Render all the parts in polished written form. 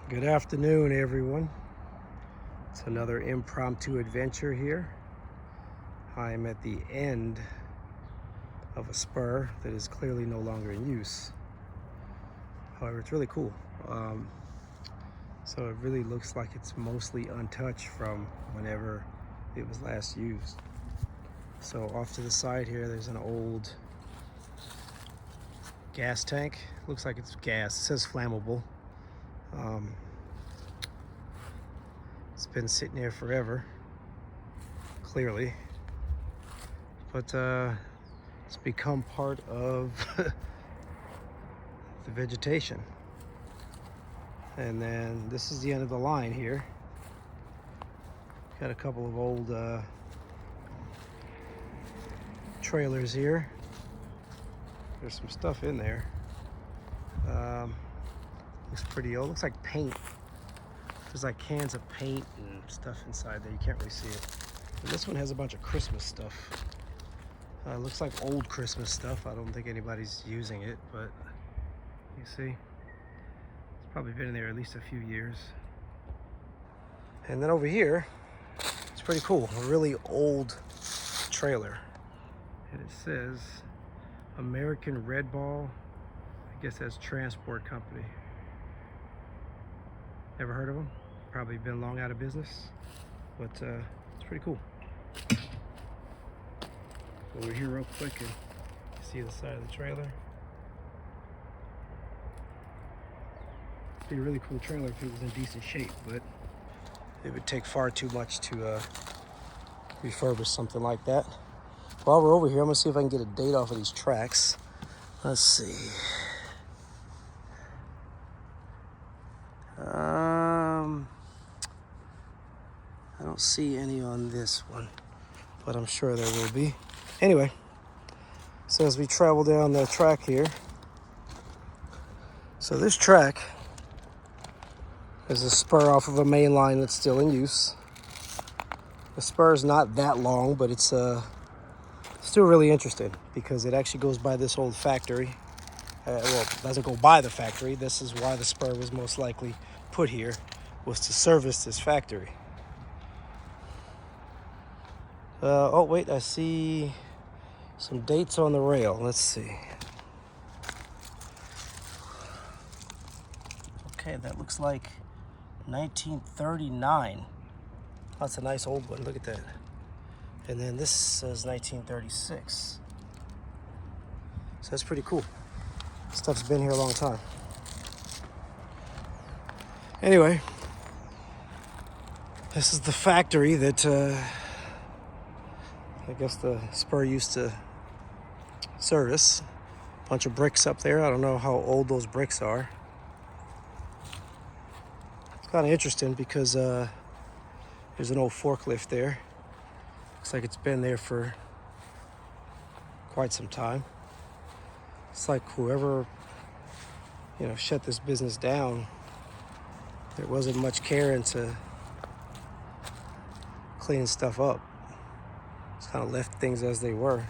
Good afternoon, everyone. It's another impromptu adventure here. I am at the end of a spur that is clearly no longer in use. However, it's really cool. So it really looks like it's mostly untouched from whenever it was last used. So off to the side here, there's an old gas tank. Looks like it's gas. It says flammable. It's been sitting there forever, clearly, but it's become part of the vegetation. And then this is the end of the line here. Got a couple of old trailers here. There's some stuff in there. Looks pretty old. Looks like paint. There's like cans of paint and stuff inside there. You can't really see it. And this one has a bunch of Christmas stuff. Looks like old Christmas stuff. I don't think anybody's using it, but you see, it's probably been in there at least a few years. And then over here, it's pretty cool. A really old trailer. And it says American Red Ball. I guess that's transport company. Never heard of them. Probably been long out of business, but it's pretty cool. Over here real quick and see the side of the trailer. It'd be a really cool trailer if it was in decent shape, but it would take far too much to refurbish something like that. While we're over here, I'm gonna see if I can get a date off of these tracks. Let's see. I don't see any on this one, but I'm sure there will be. Anyway, so as we travel down the track here, so this track is a spur off of a main line that's still in use. The spur is not that long, but it's still really interesting because it actually goes by this old factory. Well, it doesn't go by the factory. This is why the spur was most likely put here, was to service this factory. Oh wait, I see some dates on the rail. Let's see. Okay, that looks like 1939. That's a nice old one. Look at that. And then this says 1936. So that's pretty cool. Stuff's been here a long time. Anyway, this is the factory that I guess the spur used to service. Bunch of bricks up there. I don't know how old those bricks are. It's kind of interesting because there's an old forklift there. Looks like it's been there for quite some time. It's like whoever, shut this business down, there wasn't much care into cleaning stuff up. Just kind of left things as they were.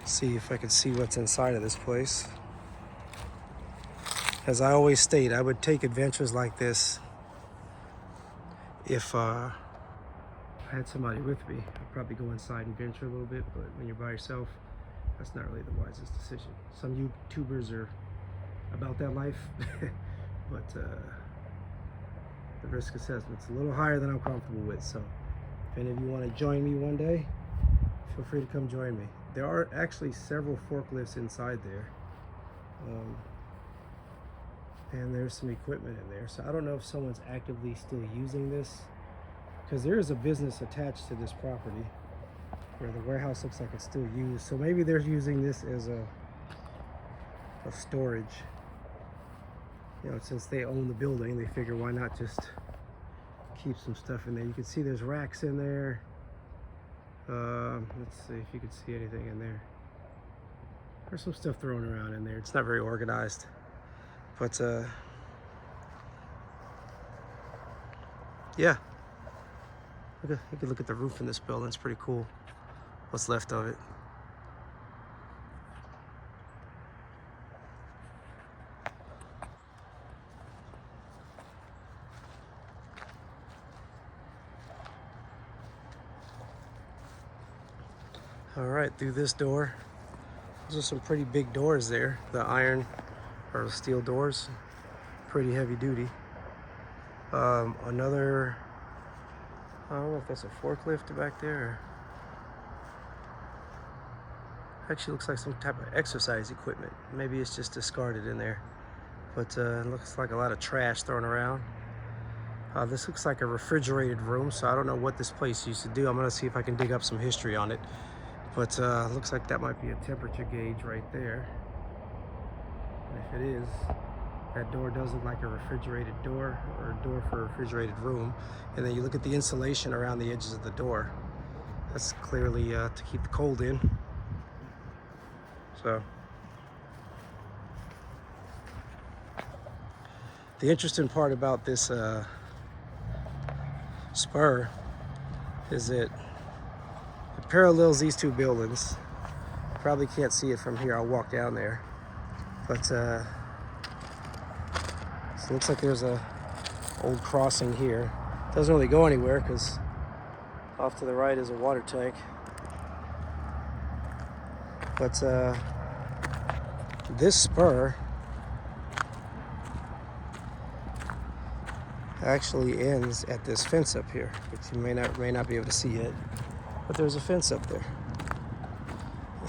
See if I can see what's inside of this place. As I always state, I would take adventures like this if I had somebody with me. I'd probably go inside and venture a little bit, but when you're by yourself, that's not really the wisest decision. Some YouTubers are about that life, but the risk assessment's a little higher than I'm comfortable with. So if any of you want to join me one day, feel free to come join me. There are actually several forklifts inside there. And there's some equipment in there. So I don't know if someone's actively still using this, because there is a business attached to this property where the warehouse looks like it's still used. So maybe they're using this as a storage. Since they own the building, they figure why not just keep some stuff in there. You can see there's racks in there. Let's see if you can see anything in there. There's some stuff thrown around in there. It's not very organized, but yeah. You can look at the roof in this building. It's pretty cool. What's left of it. All right, through this door. Those are some pretty big doors there. The iron or steel doors, pretty heavy duty. Another, I don't know if that's a forklift back there. Actually looks like some type of exercise equipment. Maybe it's just discarded in there. But it looks like a lot of trash thrown around. This looks like a refrigerated room, so I don't know what this place used to do. I'm gonna see if I can dig up some history on it. But looks like that might be a temperature gauge right there. And if it is, that door does look like a refrigerated door, or a door for a refrigerated room. And then you look at the insulation around the edges of the door. That's clearly to keep the cold in. So the interesting part about this spur is that it parallels these two buildings. Probably can't see it from here. I'll walk down there. But so it looks like there's a old crossing here. Doesn't really go anywhere because off to the right is a water tank. But this spur actually ends at this fence up here, which you may not be able to see yet. But there's a fence up there.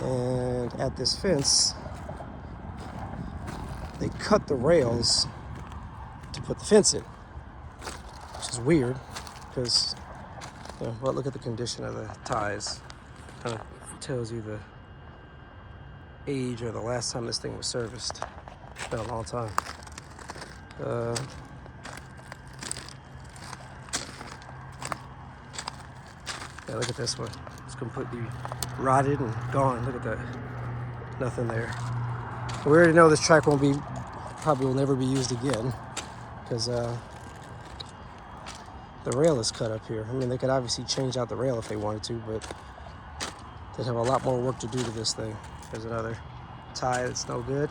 And at this fence, they cut the rails to put the fence in, which is weird because, well, look at the condition of the ties. Kind of tells you the age or the last time this thing was serviced. It's been a long time. Yeah, look at this one. It's completely rotted and gone. Look at that. Nothing there. We already know this track probably will never be used again because the rail is cut up here. I mean, they could obviously change out the rail if they wanted to, but they'd have a lot more work to do to this thing. There's another tie that's no good.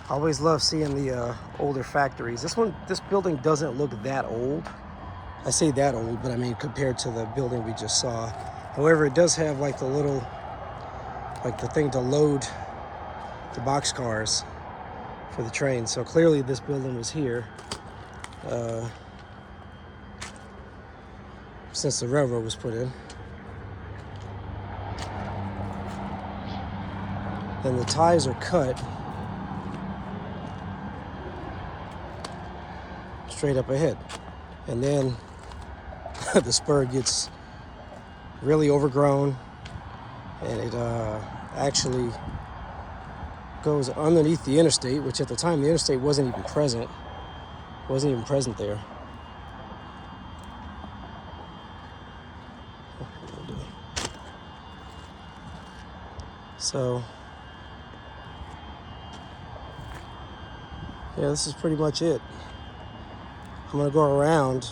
I always love seeing the older factories. This building doesn't look that old. I say that old, but I mean compared to the building we just saw. However, it does have like the thing to load the boxcars for the train. So clearly this building was here since the railroad was put in. Then the ties are cut straight up ahead. And then the spur gets really overgrown and it actually goes underneath the interstate, which at the time the interstate wasn't even present there. So yeah, this is pretty much it. I'm gonna go around.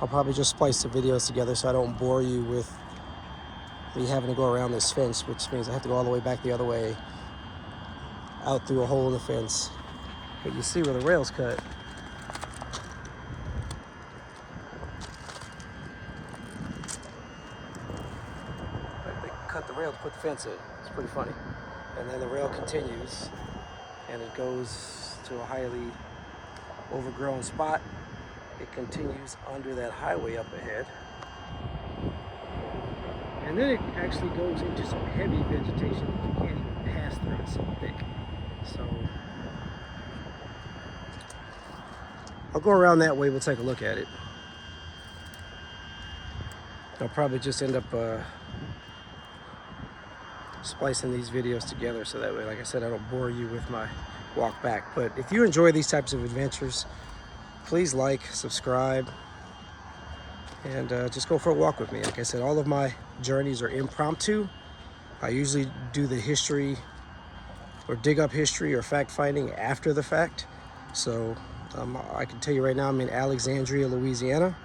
I'll probably just splice the videos together so I don't bore you with me having to go around this fence, which means I have to go all the way back the other way, out through a hole in the fence. But you see where the rail's cut. They cut the rail to put the fence in. It's pretty funny. And then the rail continues, and it goes to a highly overgrown spot. It continues under that highway up ahead. And then it actually goes into some heavy vegetation that you can't even pass through. It's so thick. So I'll go around that way. We'll take a look at it. I'll probably just end up splicing these videos together so that way, like I said, I don't bore you with my walk back. But if you enjoy these types of adventures, please like, subscribe, and just go for a walk with me. Like I said, all of my journeys are impromptu. I usually do the history or dig up history or fact finding after the fact. So I can tell you right now, I'm in Alexandria, Louisiana.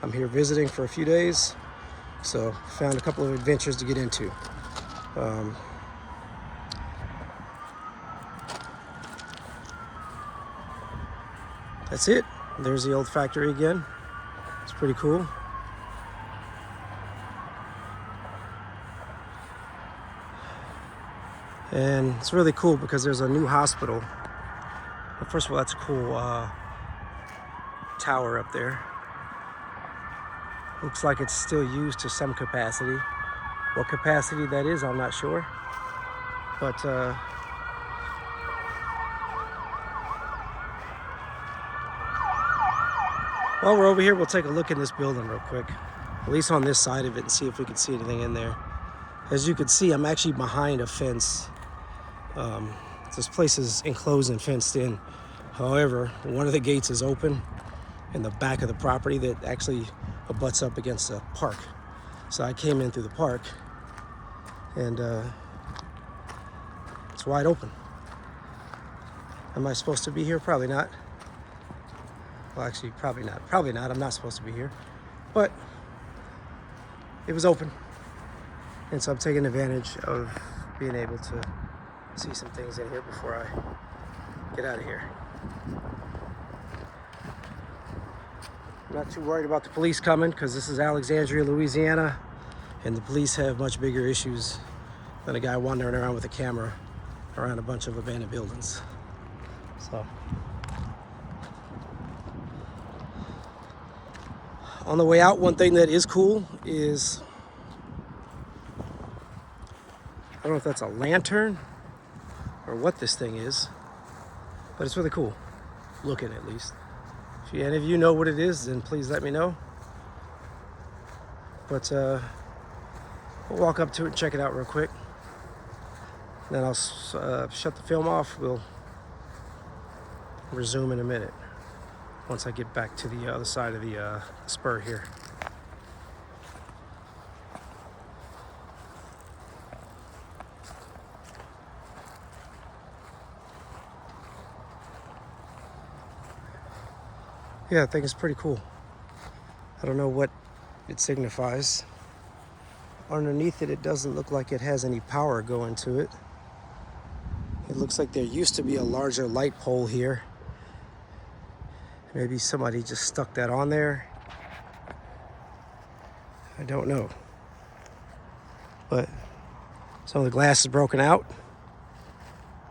I'm here visiting for a few days. So found a couple of adventures to get into. That's it. There's the old factory again. It's pretty cool. And it's really cool because there's a new hospital. Well, first of all, that's a cool tower up there. Looks like it's still used to some capacity. What capacity that is, I'm not sure. But while we're over here, we'll take a look in this building real quick. At least on this side of it, and see if we can see anything in there. As you can see, I'm actually behind a fence. This place is enclosed and fenced in. However, one of the gates is open in the back of the property that actually abuts up against a park. So I came in through the park, and it's wide open. Am I supposed to be here? Probably not. Well, actually, probably not. Probably not. I'm not supposed to be here. But it was open. And so I'm taking advantage of being able to see some things in here before I get out of here. I'm not too worried about the police coming because this is Alexandria, Louisiana, and the police have much bigger issues than a guy wandering around with a camera around a bunch of abandoned buildings. So, on the way out, one thing that is cool is, I don't know if that's a lantern or what this thing is, but it's really cool looking, at least. If any of you know what it is, then please let me know. But we'll walk up to it and check it out real quick. Then I'll shut the film off. We'll resume in a minute once I get back to the other side of the spur here. Yeah, I think it's pretty cool. I don't know what it signifies. Underneath it, it doesn't look like it has any power going to it. It looks like there used to be a larger light pole here. Maybe somebody just stuck that on there. I don't know. But some of the glass is broken out.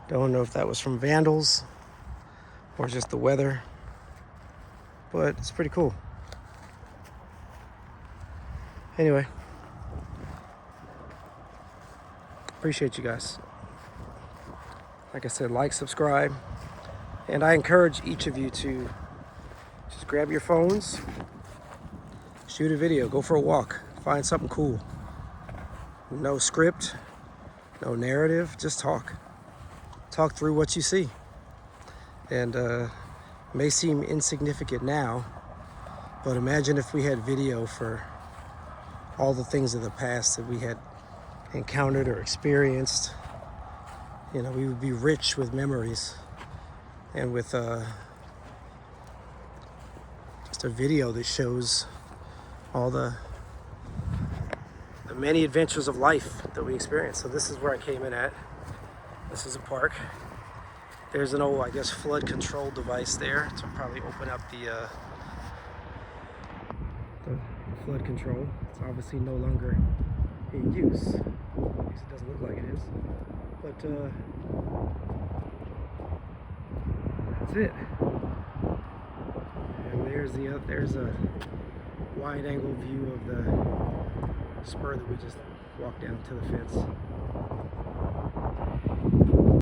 Don't know if that was from vandals or just the weather. But it's pretty cool. Anyway, appreciate you guys. Like I said, like, subscribe, and I encourage each of you to just grab your phones, shoot a video, go for a walk, find something cool. No script, no narrative, just talk. Talk through what you see. And may seem insignificant now, but imagine if we had video for all the things of the past that we had encountered or experienced. You know, we would be rich with memories and with just a video that shows all the many adventures of life that we experienced. So this is where I came in at. This is a park. There's an old, I guess, flood control device there to probably open up the flood control. It's obviously no longer in use. At least it doesn't look like it is. But that's it. And there's a wide angle view of the spur that we just walked down to the fence.